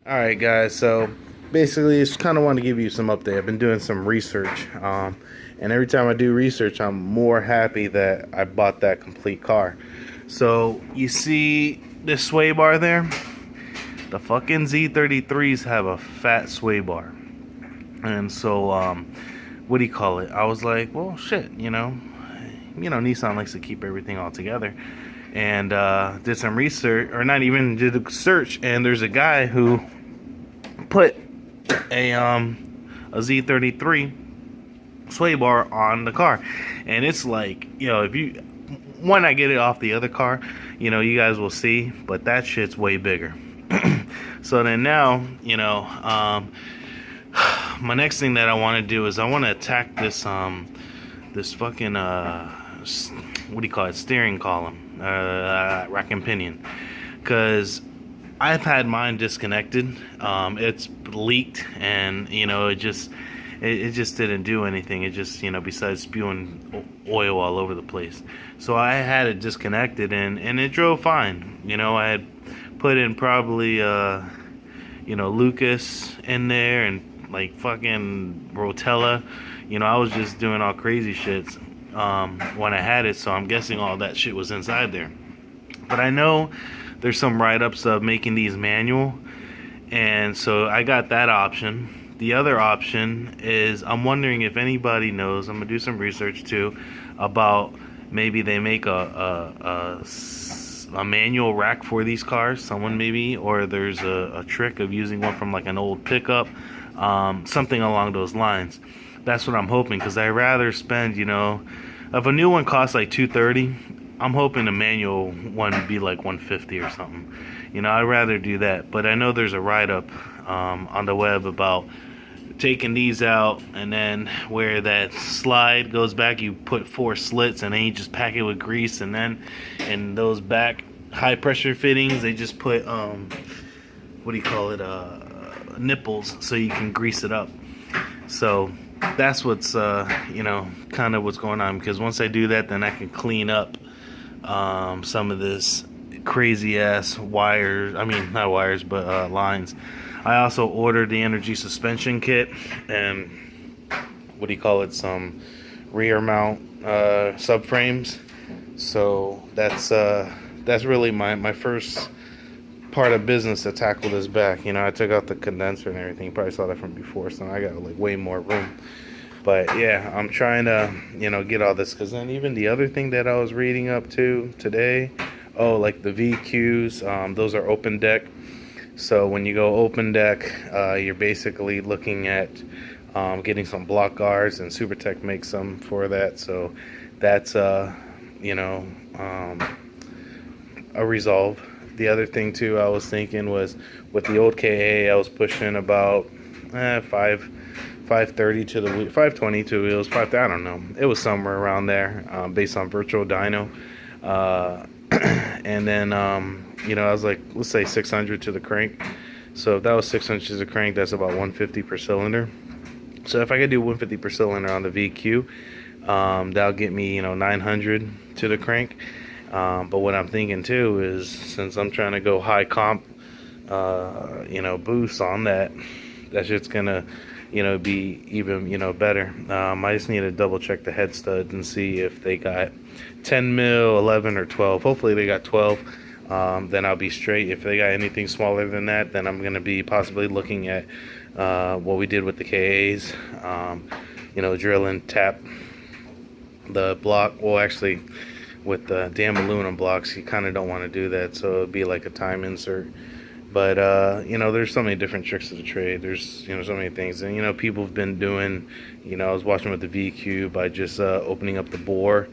Alright guys, so basically just kind of want to give you some update. I've been doing some research, and every time I do research I'm more happy that I bought that complete car. So you see this sway bar there? The fucking Z33s have a fat sway bar. And so what do you call it? I was like, well shit, Nissan likes to keep everything all together. And did some research, or not even did a search, and there's a guy who put a Z33 sway bar on the car, and it's like, if you, when I get it off the other car, you guys will see, but that shit's way bigger. So then now, my next thing that I want to do is I want to attack this this fucking what do you call it, steering column, rack and pinion, because I've had mine disconnected. It's leaked, and it just didn't do anything. It just, besides spewing oil all over the place. So I had it disconnected, and it drove fine. I had put in probably Lucas in there, and like fucking Rotella. I was just doing all crazy shits when I had it, so I'm guessing all that shit was inside there. But I know there's some write-ups of making these manual, and so I got that option. The other option is, I'm wondering if anybody knows, I'm gonna do some research too, about maybe they make a manual rack for these cars, someone maybe, or there's a trick of using one from like an old pickup, something along those lines. That's what I'm hoping, because I'd rather spend, if a new one costs like $230, I'm hoping a manual one would be like $150 or something. I'd rather do that. But I know there's a write-up on the web about taking these out, and then where that slide goes back, you put 4 slits, and then you just pack it with grease, and then in those back high pressure fittings, they just put what do you call it, nipples, so you can grease it up. So that's what's kind of what's going on, because once I do that, then I can clean up some of this crazy ass wires, not wires, but lines. I also ordered the energy suspension kit, and what do you call it, some rear mount subframes. So that's really my first part of business to tackle this back. I took out the condenser and everything. You probably saw that from before, so I got like way more room. But yeah, I'm trying to get all this, because then even the other thing that I was reading up to today, like the VQs, those are open deck. So when you go open deck, you're basically looking at getting some block guards, and SuperTech makes some for that. So that's a resolve. The other thing too I was thinking was, with the old KA, I was pushing about 530 to the wheel, 520 to the wheels, I don't know. It was somewhere around there, based on virtual dyno. And then I was like, let's say 600 to the crank. So if that was 600 to the crank, that's about 150 per cylinder. So if I could do 150 per cylinder on the VQ, that'll get me 900 to the crank. But what I'm thinking too is, since I'm trying to go high comp boost on that shit's gonna be even better. I just need to double check the head studs and see if they got 10 mil, 11, or 12. Hopefully they got 12. Then I'll be straight. If they got anything smaller than that, then I'm gonna be possibly looking at what we did with the KAs. Drill and tap the block. Well, actually, with the damn aluminum blocks, you kind of don't want to do that, so it'd be like a time insert. But there's so many different tricks of the trade. There's so many things, and people have been doing, I was watching with the VQ by just opening up the bore,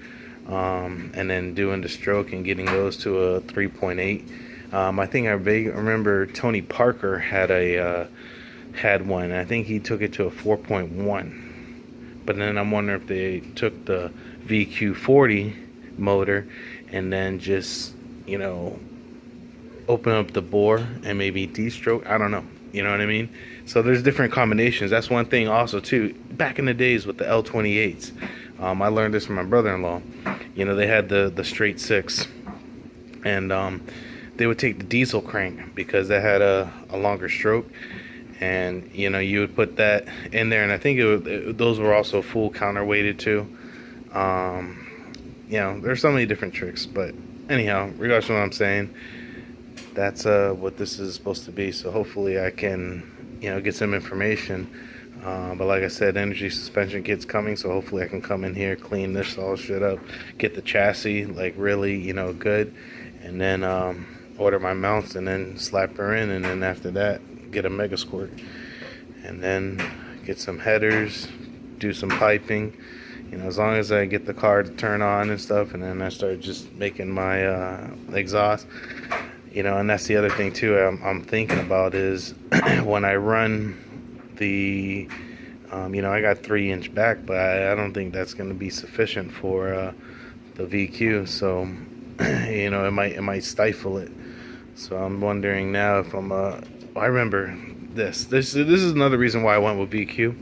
and then doing the stroke and getting those to a 3.8. I think I remember Tony Parker had one. I think he took it to a 4.1. But then I'm wondering if they took the VQ40 motor and then just open up the bore and maybe D-stroke. I don't know. You know what I mean? So there's different combinations. That's one thing also too. Back in the days with the L28s, I learned this from my brother-in-law. They had the straight 6, and they would take the diesel crank because that had a longer stroke, and you know, you would put that in there, and I think those were also full counterweighted too. You know, there's so many different tricks, but anyhow, regardless of what I'm saying, that's what this is supposed to be. So hopefully I can, you know, get some information. But like I said, energy suspension kit's coming, so hopefully I can come in here, clean this all shit up, get the chassis like really, you know, good, and then order my mounts, and then slap her in, and then after that get a mega squirt, and then get some headers, do some piping, you know, as long as I get the car to turn on and stuff, and then I start just making my exhaust, you know. And that's the other thing too I'm thinking about is when I run the you know, I got 3-inch back, but I don't think that's going to be sufficient for the VQ, so you know, it might stifle it. So I'm wondering now if I remember this is another reason why I went with VQ,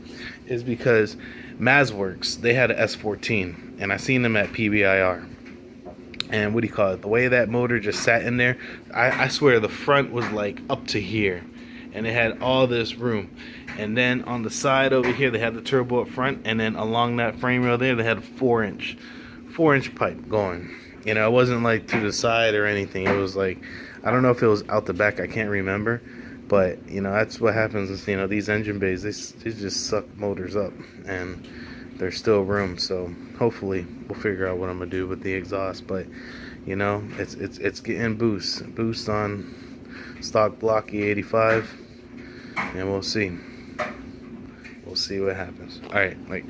is because Mazworks, they had an S14, and I seen them at PBIR, and what do you call it, the way that motor just sat in there, I swear the front was like up to here, and it had all this room, and then on the side over here they had the turbo up front, and then along that frame rail there they had a 4-inch pipe going. You know, it wasn't like to the side or anything. It was like, I don't know if it was out the back, I can't remember, but you know, that's what happens with, you know, these engine bays, they just suck motors up, and there's still room. So hopefully we'll figure out what I'm gonna do with the exhaust. But you know, it's getting boost on stock block E85, and we'll see what happens. All right, like